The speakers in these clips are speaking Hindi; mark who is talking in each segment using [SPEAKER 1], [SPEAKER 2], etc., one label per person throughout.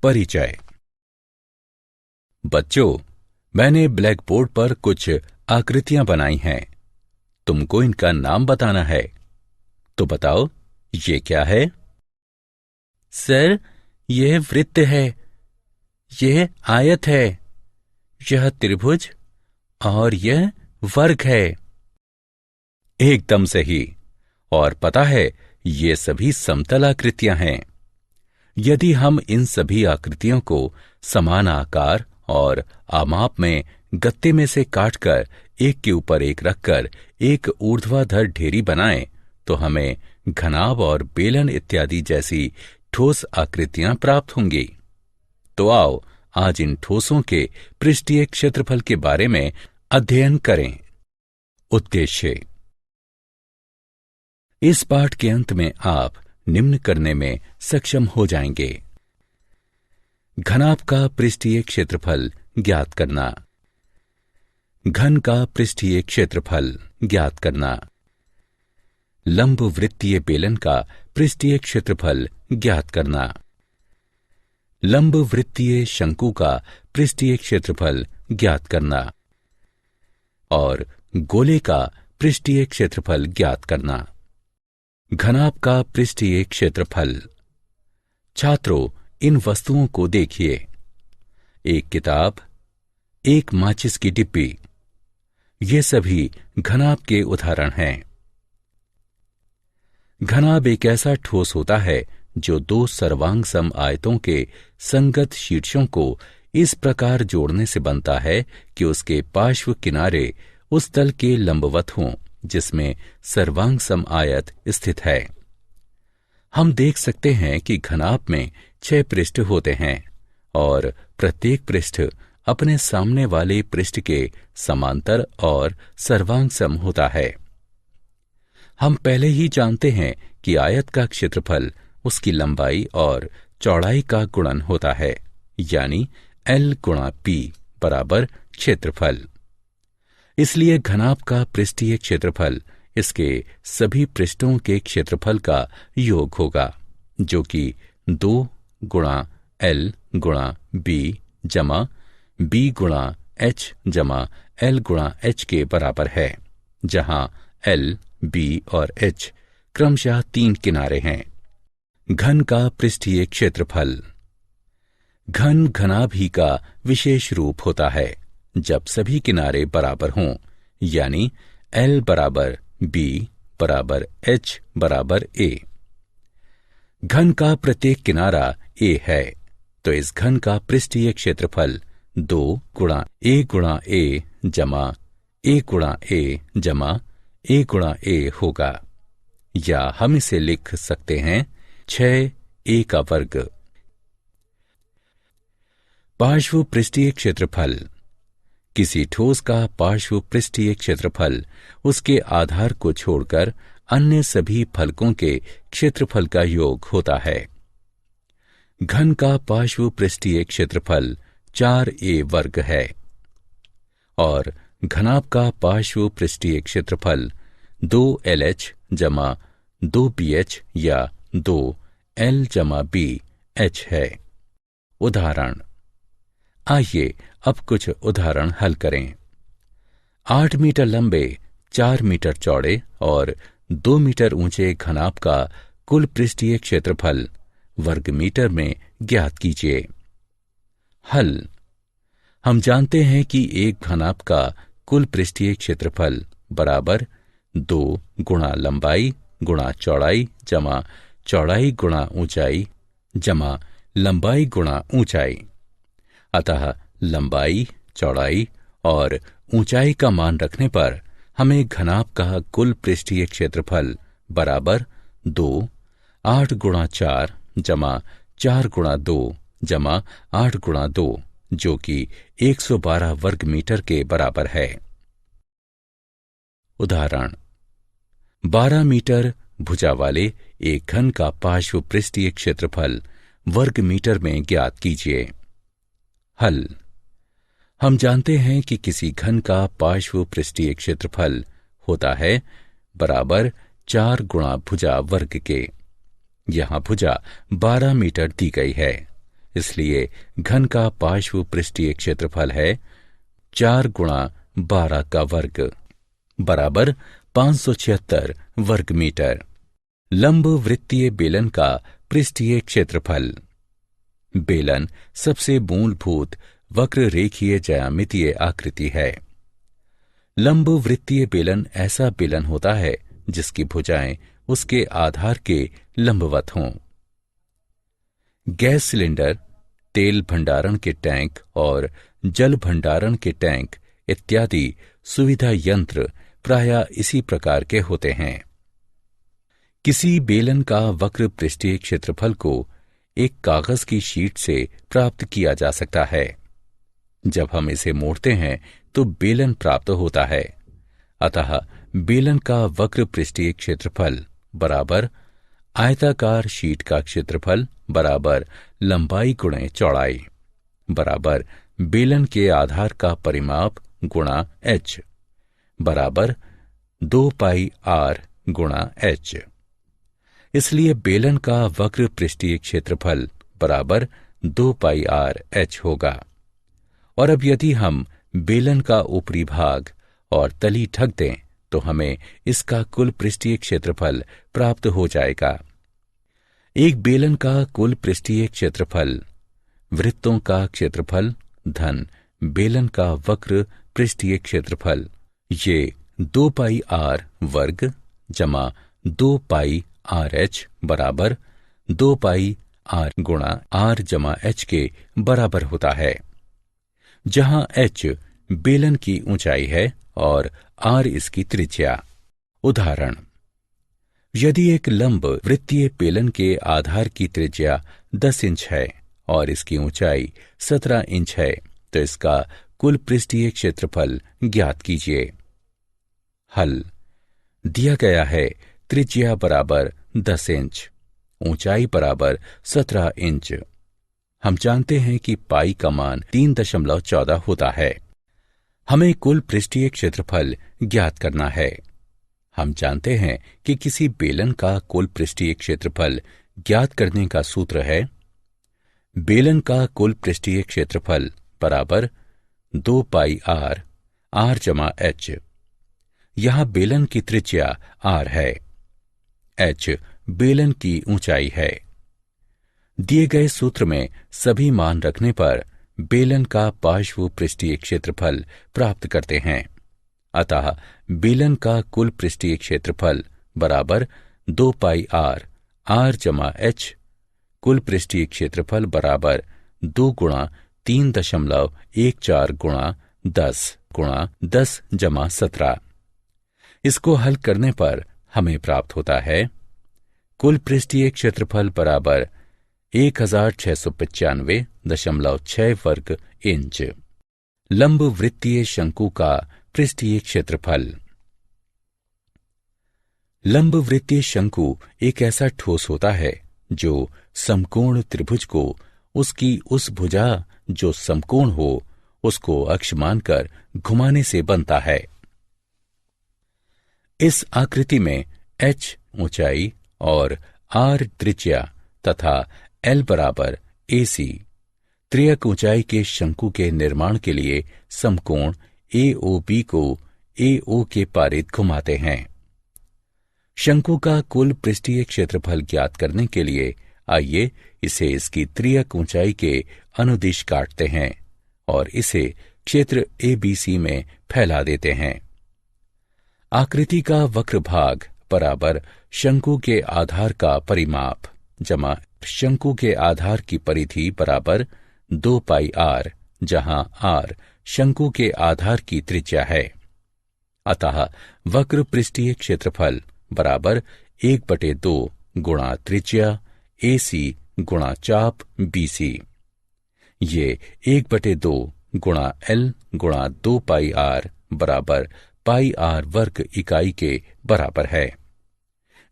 [SPEAKER 1] परिचय। बच्चों, मैंने ब्लैक बोर्ड पर कुछ आकृतियां बनाई हैं। तुमको इनका नाम बताना है। तो बताओ, ये क्या है?
[SPEAKER 2] सर, यह वृत्त है, यह आयत है, यह त्रिभुज और यह वर्ग है।
[SPEAKER 1] एकदम सही। और पता है, ये सभी समतल आकृतियां हैं। यदि हम इन सभी आकृतियों को समान आकार और आमाप में गत्ते में से काटकर एक के ऊपर एक रखकर एक ऊर्ध्वाधर ढेरी बनाएं, तो हमें घनाभ और बेलन इत्यादि जैसी ठोस आकृतियां प्राप्त होंगी। तो आओ आज इन ठोसों के पृष्ठीय क्षेत्रफल के बारे में अध्ययन करें। उद्देश्य। इस पाठ के अंत में आप निम्न करने में सक्षम हो जाएंगे। घनाभ का पृष्ठीय क्षेत्रफल ज्ञात करना, घन का पृष्ठीय क्षेत्रफल ज्ञात करना, लंब वृत्तीय बेलन का पृष्ठीय क्षेत्रफल ज्ञात करना, लंब वृत्तीय शंकु का पृष्ठीय क्षेत्रफल ज्ञात करना और गोले का पृष्ठीय क्षेत्रफल ज्ञात करना। घनाभ का पृष्ठीय क्षेत्रफल। छात्रों, इन वस्तुओं को देखिए। एक किताब, एक माचिस की डिब्बी, ये सभी घनाभ के उदाहरण हैं। घनाभ एक ऐसा ठोस होता है जो दो सर्वांग सम आयतों के संगत शीर्षों को इस प्रकार जोड़ने से बनता है कि उसके पार्श्व किनारे उस तल के लंबवत हों जिसमें सर्वांग सम आयत स्थित है। हम देख सकते हैं कि घनाभ में 6 पृष्ठ होते हैं और प्रत्येक पृष्ठ अपने सामने वाले पृष्ठ के समांतर और सर्वांग सम होता है। हम पहले ही जानते हैं कि आयत का क्षेत्रफल उसकी लंबाई और चौड़ाई का गुणन होता है, यानी L गुणा P बराबर क्षेत्रफल। इसलिए घनाभ का पृष्ठीय क्षेत्रफल इसके सभी पृष्ठों के क्षेत्रफल का योग होगा, जो कि 2 गुणा L गुणा B जमा B गुणा H जमा L गुणा H के बराबर है, जहां L, B और H क्रमशः 3 किनारे हैं। घन का पृष्ठीय क्षेत्रफल। घन घनाभ ही का विशेष रूप होता है जब सभी किनारे बराबर हों, यानी L बराबर B बराबर H बराबर A। घन का प्रत्येक किनारा A है, तो इस घन का पृष्ठीय क्षेत्रफल 2 गुणा A गुणा A जमा A गुणा A जमा A गुणा A होगा, या हम इसे लिख सकते हैं 6A का वर्ग। पार्श्व पृष्ठीय क्षेत्रफल। किसी ठोस का पार्श्व पृष्ठीय क्षेत्रफल उसके आधार को छोड़कर अन्य सभी फलकों के क्षेत्रफल का योग होता है। घन का पार्श्व पृष्ठीय क्षेत्रफल 4A वर्ग है और घनाभ का पार्श्व पृष्ठीय क्षेत्रफल 2LH जमा 2BH या 2L जमा BH है। उदाहरण। आइए अब कुछ उदाहरण हल करें। 8 मीटर लंबे, 4 मीटर चौड़े और 2 मीटर ऊंचे घनाभ का कुल पृष्ठीय क्षेत्रफल वर्ग मीटर में ज्ञात कीजिए। हल। हम जानते हैं कि एक घनाभ का कुल पृष्ठीय क्षेत्रफल बराबर 2 गुणा लंबाई गुणा चौड़ाई जमा चौड़ाई गुणा ऊंचाई जमा लंबाई गुणा ऊंचाई। अतः लंबाई, चौड़ाई और ऊंचाई का मान रखने पर हमें घनाभ का कुल पृष्ठीय क्षेत्रफल बराबर 2 8 गुणा 4 जमा 4 गुणा 2 जमा 8 गुणा 2, जो कि 112 वर्ग मीटर के बराबर है। उदाहरण। 12 मीटर भुजा वाले एक घन का पार्श्व पृष्ठीय क्षेत्रफल वर्ग मीटर में ज्ञात कीजिए। हल। हम जानते हैं कि किसी घन का पार्श्व पृष्ठीय क्षेत्रफल होता है बराबर 4 गुणा भुजा वर्ग के। यहां भुजा 12 मीटर दी गई है, इसलिए घन का पार्श्व पृष्ठीय क्षेत्रफल है 4 गुणा 12 का वर्ग बराबर 576 वर्ग मीटर। लंब वृत्तीय बेलन का पृष्ठीय क्षेत्रफल। बेलन सबसे मूलभूत वक्र रेखीय ज्यामितीय आकृति है। लंब वृत्तीय बेलन ऐसा बेलन होता है जिसकी भुजाएं उसके आधार के लंबवत हों। गैस सिलेंडर, तेल भंडारण के टैंक और जल भंडारण के टैंक इत्यादि सुविधा यंत्र प्रायः इसी प्रकार के होते हैं। किसी बेलन का वक्र पृष्ठीय क्षेत्रफल को एक कागज की शीट से प्राप्त किया जा सकता है। जब हम इसे मोड़ते हैं तो बेलन प्राप्त होता है। अतः बेलन का वक्र पृष्ठीय क्षेत्रफल बराबर आयताकार शीट का क्षेत्रफल बराबर लंबाई गुणे चौड़ाई बराबर बेलन के आधार का परिमाप गुणा h बराबर 2 पाई r गुणा h। इसलिए बेलन का वक्र पृष्ठीय क्षेत्रफल बराबर 2 पाई r h होगा। और अब यदि हम बेलन का ऊपरी भाग और तली ढक दें तो हमें इसका कुल पृष्ठीय क्षेत्रफल प्राप्त हो जाएगा। एक बेलन का कुल पृष्ठीय क्षेत्रफल वृत्तों का क्षेत्रफल धन बेलन का वक्र पृष्ठीय क्षेत्रफल, ये 2 पाई r वर्ग जमा 2 पाई RH बराबर 2 पाई r गुणा r जमा h के बराबर होता है, जहां h बेलन की ऊंचाई है और r इसकी त्रिज्या। उदाहरण, यदि एक लंब वृत्तीय बेलन के आधार की त्रिज्या 10 इंच है और इसकी ऊंचाई 17 इंच है तो इसका कुल पृष्ठीय क्षेत्रफल ज्ञात कीजिए। हल दिया गया है त्रिज्या बराबर 10 इंच, ऊंचाई बराबर 17 इंच। हम जानते हैं कि पाई का मान 3.14 होता है। हमें कुल पृष्ठीय क्षेत्रफल ज्ञात करना है। हम जानते हैं कि किसी बेलन का कुल पृष्ठीय क्षेत्रफल ज्ञात करने का सूत्र है बेलन का कुल पृष्ठीय क्षेत्रफल बराबर 2 पाई r जमा h। यहां बेलन की त्रिज्या r है, h बेलन की ऊंचाई है। दिए गए सूत्र में सभी मान रखने पर बेलन का पार्श्व पृष्ठीय क्षेत्रफल प्राप्त करते हैं। अतः बेलन का कुल पृष्ठीय क्षेत्रफल बराबर 2 पाई r जमा h, कुल पृष्ठीय क्षेत्रफल बराबर 2 गुणा 3.14 गुणा 10 जमा 17। इसको हल करने पर हमें प्राप्त होता है कुल पृष्ठीय क्षेत्रफल बराबर 1695.6 वर्ग इंच। लंब वृत्तीय शंकु का पृष्ठीय क्षेत्रफल। लंब वृत्तीय शंकु एक ऐसा ठोस होता है जो समकोण त्रिभुज को उसकी उस भुजा जो समकोण हो उसको अक्ष मानकर घुमाने से बनता है। इस आकृति में h ऊंचाई और r त्रिज्या तथा l बराबर AC त्रियक ऊंचाई के शंकु के निर्माण के लिए समकोण AOB को AO के पारित घुमाते हैं। शंकु का कुल पृष्ठीय क्षेत्रफल ज्ञात करने के लिए आइए इसे इसकी त्रियक ऊंचाई के अनुदिश काटते हैं और इसे क्षेत्र ABC में फैला देते हैं। आकृति का वक्र भाग बराबर शंकु के आधार का परिमाप जमा शंकु के आधार की परिधि बराबर 2 पाई r, जहां r शंकु के आधार की त्रिज्या है। अतः वक्र पृष्ठीय क्षेत्रफल बराबर 1/2 गुणा त्रिज्या AC गुणा चाप BC। ये 1/2 गुणा L गुणा 2 पाई r बराबर पाई r वर्ग इकाई के बराबर है,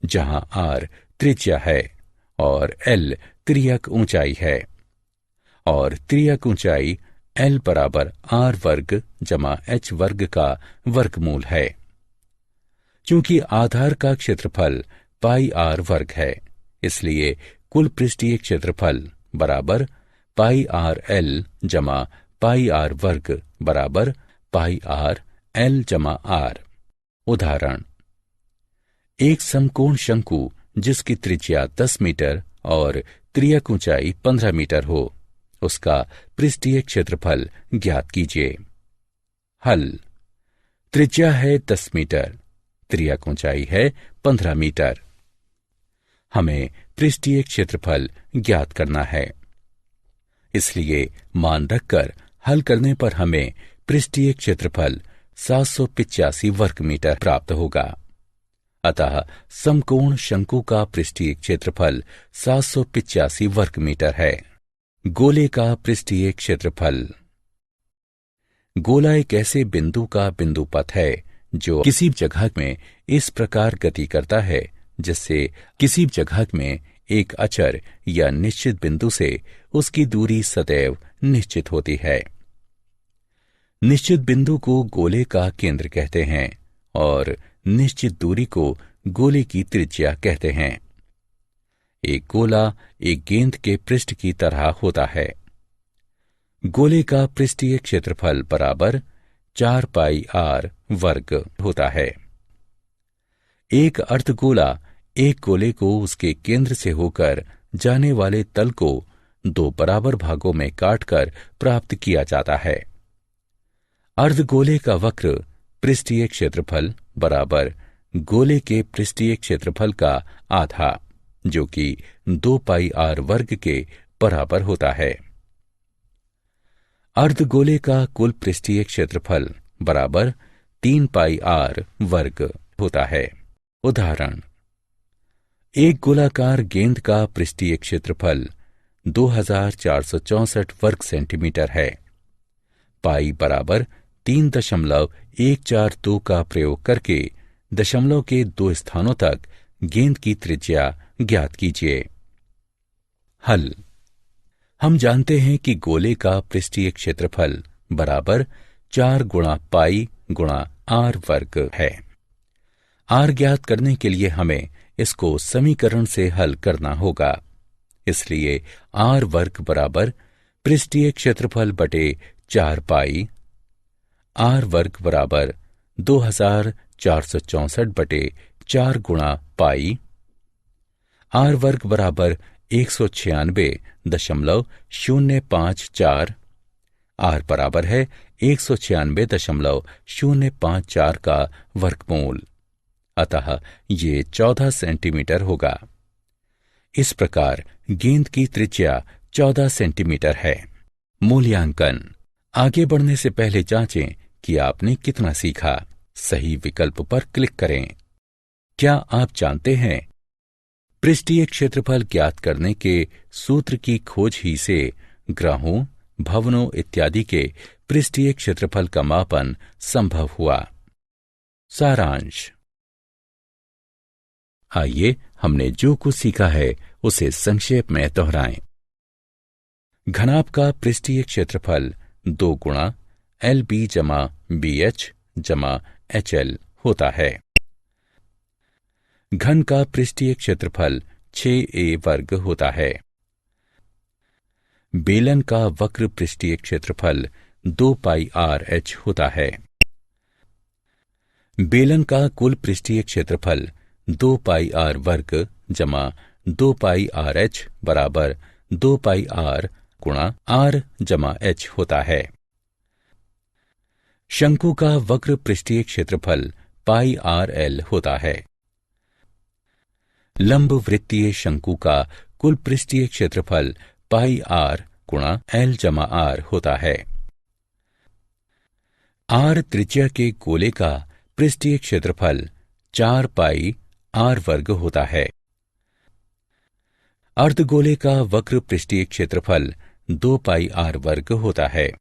[SPEAKER 1] जहां r त्रिज्या है और L त्रियक ऊंचाई है, और त्रियक ऊंचाई L बराबर r वर्ग जमा h वर्ग का वर्गमूल है। क्योंकि आधार का क्षेत्रफल पाई r वर्ग है, इसलिए कुल पृष्ठीय क्षेत्रफल बराबर पाई आर एल जमा पाई आर वर्ग बराबर पाई आर एल जमा आर। उदाहरण, एक समकोण शंकु जिसकी त्रिज्या 10 मीटर और त्रियक ऊंचाई 15 मीटर हो, उसका पृष्ठीय क्षेत्रफल ज्ञात कीजिए। हल। त्रिज्या है 10 मीटर, त्रियक ऊंचाई है 15 मीटर। हमें पृष्ठीय क्षेत्रफल ज्ञात करना है, इसलिए मान रखकर हल करने पर हमें पृष्ठीय क्षेत्रफल 785 वर्ग मीटर प्राप्त होगा। अतः समकोण शंकु का पृष्ठीय क्षेत्रफल 785 वर्ग मीटर है। गोले का पृष्ठीय क्षेत्रफल। गोला एक ऐसे बिंदु का बिंदु पथ है जो किसी जगह में इस प्रकार गति करता है जिससे किसी जगह में एक अचर या निश्चित बिंदु से उसकी दूरी सदैव निश्चित होती है। निश्चित बिंदु को गोले का केंद्र कहते हैं और निश्चित दूरी को गोले की त्रिज्या कहते हैं। एक गोला एक गेंद के पृष्ठ की तरह होता है। गोले का पृष्ठीय क्षेत्रफल बराबर 4 पाई आर वर्ग होता है। एक अर्धगोला एक गोले को उसके केंद्र से होकर जाने वाले तल को 2 बराबर भागों में काटकर प्राप्त किया जाता है। अर्धगोले का वक्र पृष्ठीय क्षेत्रफल बराबर गोले के पृष्ठीय क्षेत्रफल का आधा, जो कि 2 पाई आर वर्ग के बराबर होता है। अर्धगोले का कुल पृष्ठीय क्षेत्रफल बराबर 3 पाई आर वर्ग होता है। उदाहरण, एक गोलाकार गेंद का पृष्ठीय क्षेत्रफल 2464 वर्ग सेंटीमीटर है। पाई बराबर 3.142 का प्रयोग करके दशमलव के 2 स्थानों तक गेंद की त्रिज्या ज्ञात कीजिए। हल। हम जानते हैं कि गोले का पृष्ठीय क्षेत्रफल बराबर 4 गुणा पाई गुणा आर वर्ग है। आर ज्ञात करने के लिए हमें इसको समीकरण से हल करना होगा, इसलिए आर वर्ग बराबर पृष्ठीय क्षेत्रफल बटे 4 पाई, आर वर्ग बराबर 2464 बटे 4 गुणा पाई, आर वर्ग बराबर 196.054, आर बराबर है 196.054 का वर्गमूल, अतः ये 14 सेंटीमीटर होगा। इस प्रकार गेंद की त्रिज्या 14 सेंटीमीटर है। मूल्यांकन। आगे बढ़ने से पहले जांचें कि आपने कितना सीखा। सही विकल्प पर क्लिक करें। क्या आप जानते हैं, पृष्ठीय क्षेत्रफल ज्ञात करने के सूत्र की खोज ही से ग्रहों, भवनों इत्यादि के पृष्ठीय क्षेत्रफल का मापन संभव हुआ। सारांश। आइए हमने जो कुछ सीखा है उसे संक्षेप में दोहराएं। घनाभ का पृष्ठीय क्षेत्रफल 2 गुणा एल बी जमा बी एच जमा एच एल होता है। घन का पृष्ठीय क्षेत्रफल 6a वर्ग होता है। बेलन का वक्र पृष्ठीय क्षेत्रफल 2 पाई आर एच होता है। बेलन का कुल पृष्ठीय क्षेत्रफल 2 पाई आर वर्ग जमा 2 पाई आर एच बराबर 2 पाई आर गुणा आर जमा एच होता है। शंकु का वक्र पृष्ठीय क्षेत्रफल पाई आर एल होता है। लंब वृत्तीय शंकु का कुल पृष्ठीय क्षेत्रफल पाई आर गुणा एल जमा आर होता है। आर त्रिज्या के गोले का पृष्ठीय क्षेत्रफल 4 पाई आर वर्ग होता है। अर्धगोले का वक्र पृष्ठीय क्षेत्रफल 2 पाई आर वर्ग होता है।